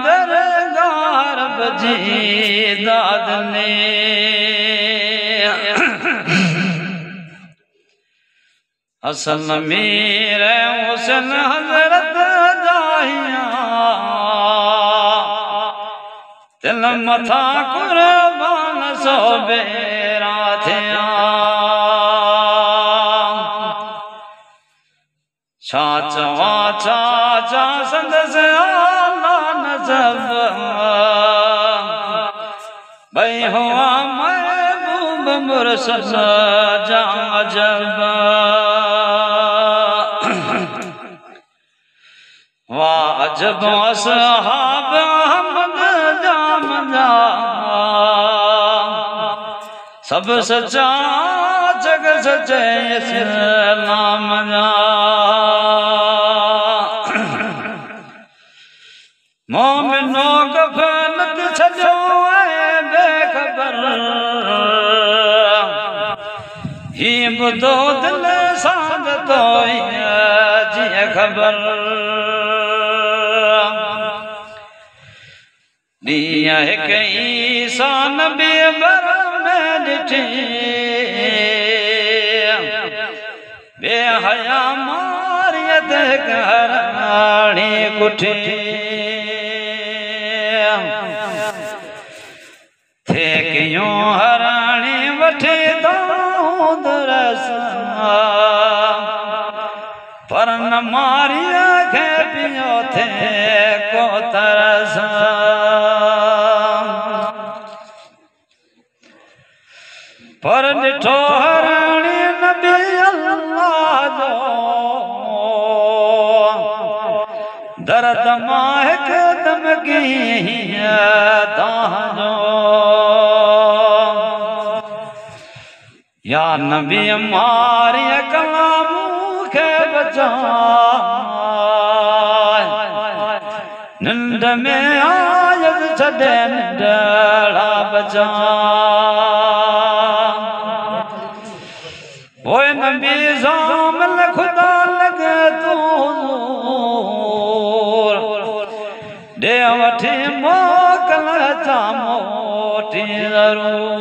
दरगार बजी दाद ने असल मेरे हुसन हजरत जाहिया दिल मथा कुर्बान सो बेरा थिया चाचा चाचा संदस आला नजब भई हुआ महबूब मुर्शद जा अजब वाह अजब असहाब अहमद जामजा सब सच्चा जग सच्चे इस्लाम जा मोमिनो गफलत छजो है बेखबर ही बुधो दिल सांद तो जी खबर दिया है कई सान बेबर में डिठी बेहया मारियत घराणी कुठी थे क्यों हराणी वठे दाऊद रसा पर न मारिया खे पियो थे को तरसा पर डिठो हराणी नबी अल्लाह जो दर्द माहिक दम की दानो या नबी मारी कलामू के बचा निंद में आयत छड़े निंदड़ा बचा वो नबी जामल खुदा लगे तू दे वठी मोकल चा मोटी जरूर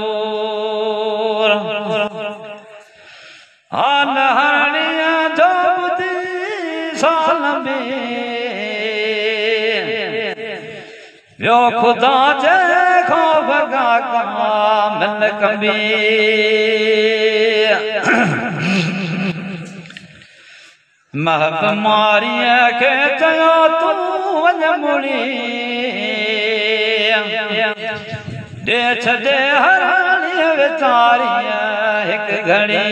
आन हरणिया जो बुधी साल में व्यो खुदा जे खो भगा कामिल कबी महब मारिया के चयो तू वञ मुड़ी दे छॾे हराणी वीचारी हिक घड़ी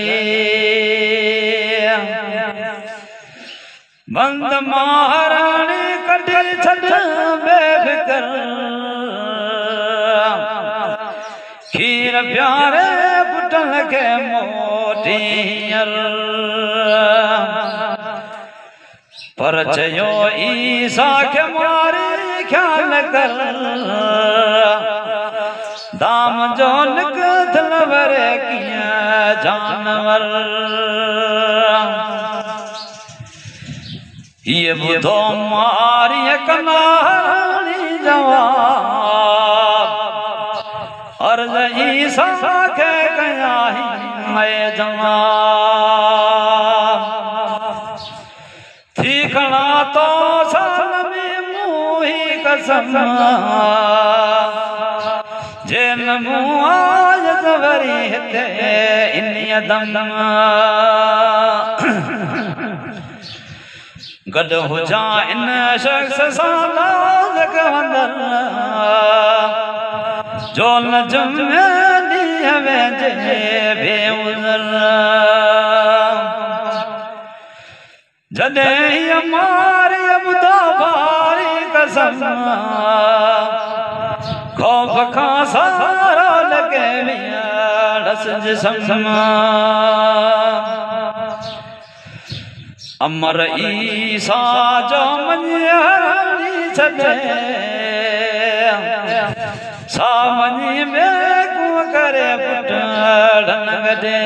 बंद महाराणी कढी छॾ बेफिकर खीर प्यारे पुटन के मोटियर पर चयो ईसा के मारी ख्याल कर दाम जो निकल वरे किया जानवर ये बुधो मारी कनारी जवाब अर्ज ईसा के गया ही मैं जवाब थी खड़ा तो साल में मुही कसम जेल मुआज सवरी हिते इन्हीं दम गड हो जा इन शख्स साला जगवंदर जो न जमे नी हमें जे बेउजर जदे हमारी अबदा भारी कसम खौफ का सारा लगे रस जिस्म अमर ईसा जो मनी छदे सामनी में को करे पुटन गदे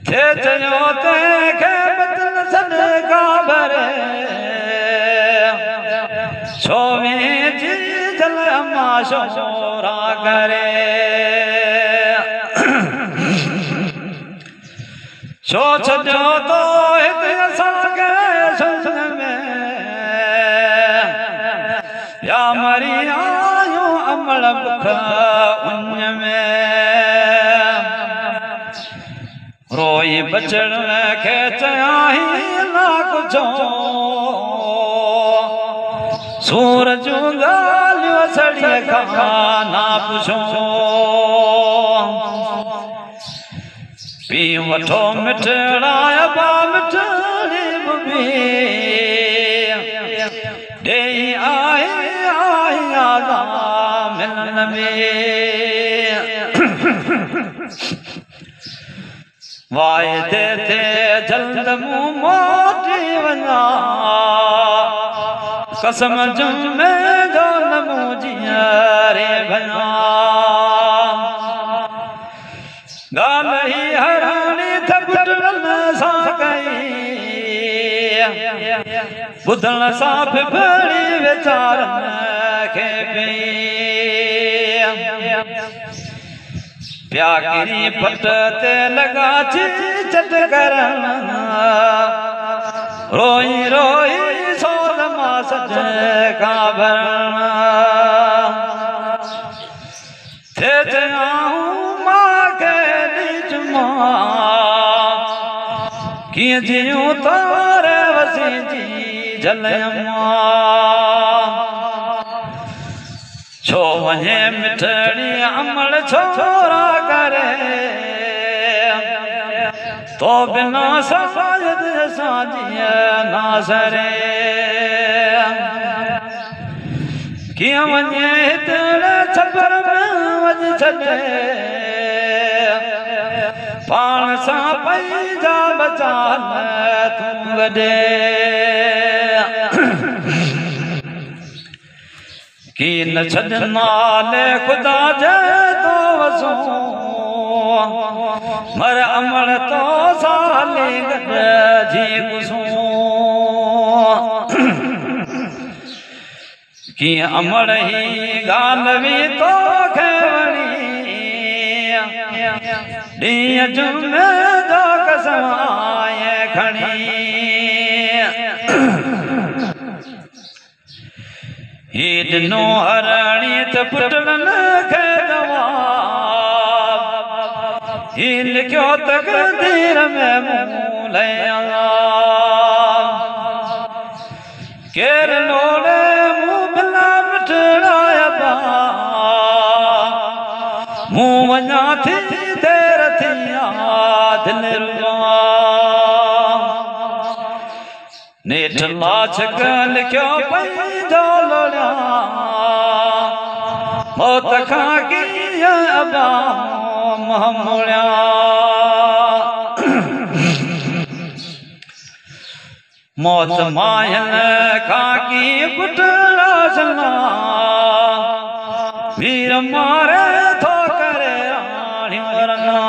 थे चयो ते के बदल सदका भरे छोवे जी जल अम्मा शोरा करे छो छॾियो तो हिते असांखे सुन में या मरी आयूं अमल बुख उन में रोई बचड़ खे चयाहीं ना कुझो सूर जूं ॻाल्हियूं सड़ीअ खां ना पुछो पी वठो मिठड़ा बा मिठड़ी बुबी ॾेई आई आदा मिलन में वाइदे ते जल्द मूं मोटी वञा कसम जुमे जो नमू जियारे भञा ॻाल्हि ही हराणी थपटन सां कई ॿुधण सां फिफड़ी वीचारनि खे पई प्या किरी पट ते लॻा चट करण रोई रोई सोल मां सज खां भरण थे चयाऊं मां खे ॾिजमा कीअं जियूं तारे वसी जी झलयम्मा छो वञे मिठड़ी अमल छोरा करे तो बिना सफ़ायत असांजी नासरे कीअं वञे हिते छपर में वञी छॾे पाण सां पंहिंजा बचा तूं वॾे की न छॾनाले ख़ुदा जे तो वसो मर अमर तो साले गॾिजी गुसूं कीअं अमर ही ॻाल्हि बि तोखे वणी ॾींहं जुमे जो कसम आए खणी ही ॾिनो हराणी त पुटनि खे जवाब ही लिखियो तक़दीर में मूं लया केरु लोड़े मूं बिना मिठड़ा बा मूं वञा थी देर थी दिल रुआ नेठ लाछक लिखियो पंहिंजो लोड़िया मौत खां कीअं अबा मुड़िया मौत मायन खां कीअं पुटड़ा सना वीर मारे थो करे राणियूं रना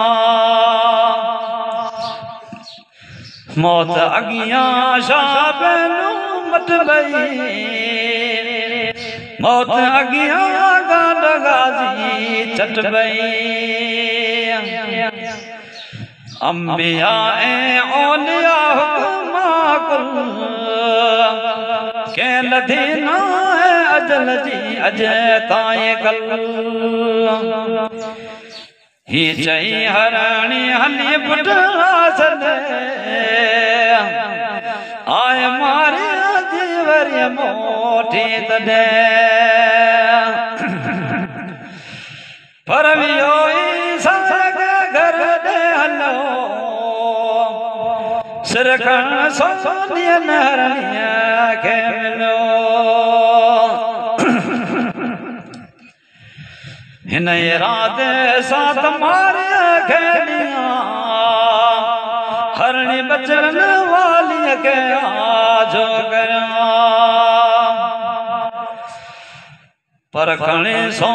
मौत अगियां शाबनू मट बई मौत अगियां गांड गाजी चट बई अंबिया ए औलिया हुक्मा कुल के लधीना है अजल जी अजय ताए कल ही चई हराणी हली पुटड़ा सदे आय मारे जीवर मोटी तदे पर वियो सग घर दे हलो सिर खण सोनिया हरणिया खे मिलो हिन इरादे साथ मारिया खेलिया हरणी बचन वाली के आजो करा पर खणी सो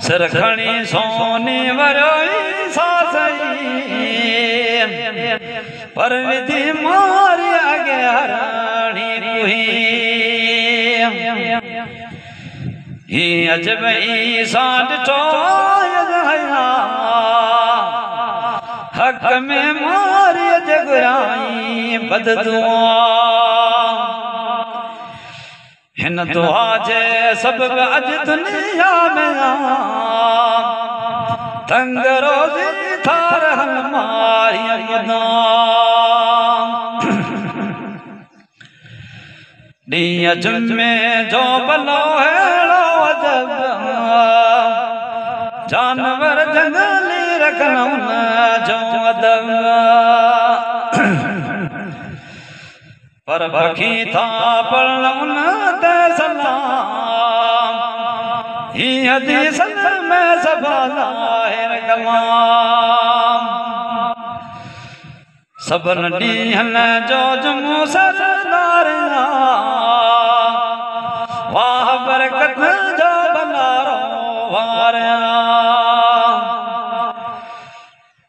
सिर खणी सोनी वरोई सासई पर विधि मारी अगे हरणी कुही ही अजब ईसा ॾिठो हक़ में मारी जगराई बददुआ हिन दुआ जे सबब अज दुनिया में तंग रोज़ी था रहन मारी ॾींहं जुमे जो भलो अहिड़ो अजब जानवर जंगली रखण उन जो अदब पर पखी था पढ़ण उन ते सलाम ही हदीसन में सभा ज़ाहिर कलाम सभन ॾींहनि जो जुमो सरदारिया वाह बरकत जो भंडारो वारिया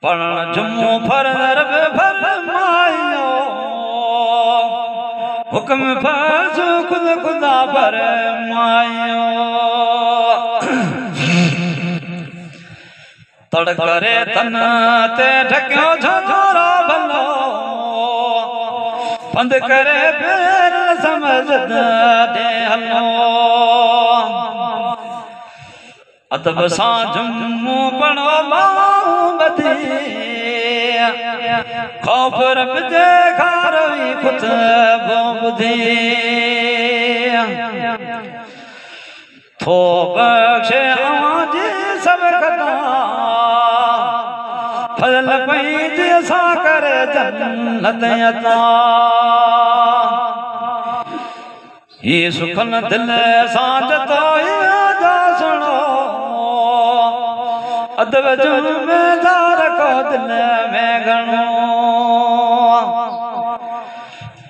पढ़ण जुमो फर्ज़ फरमायो हुक्म फर्ज़ खुदा फरमायो तड़ करे तन ते ढकियो झोरो भलो बंद करे पैर समझ दे हलो अदब सां जुम्मो पढ़ो मां बधी खौफ रब जे खारवी खुतबो ॿुधी थो बख़्शे अवां जी सब कदा फज़ल पैंजी असां करे जन्नत अता ही सुखन दिल सां जतो जा सुनो अदब जुमेदार को दिल में घणो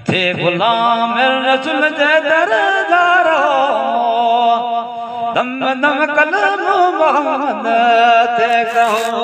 थे गुलाम रसूल जे दरदारो दम दम कलम मोहम्मद ते कहो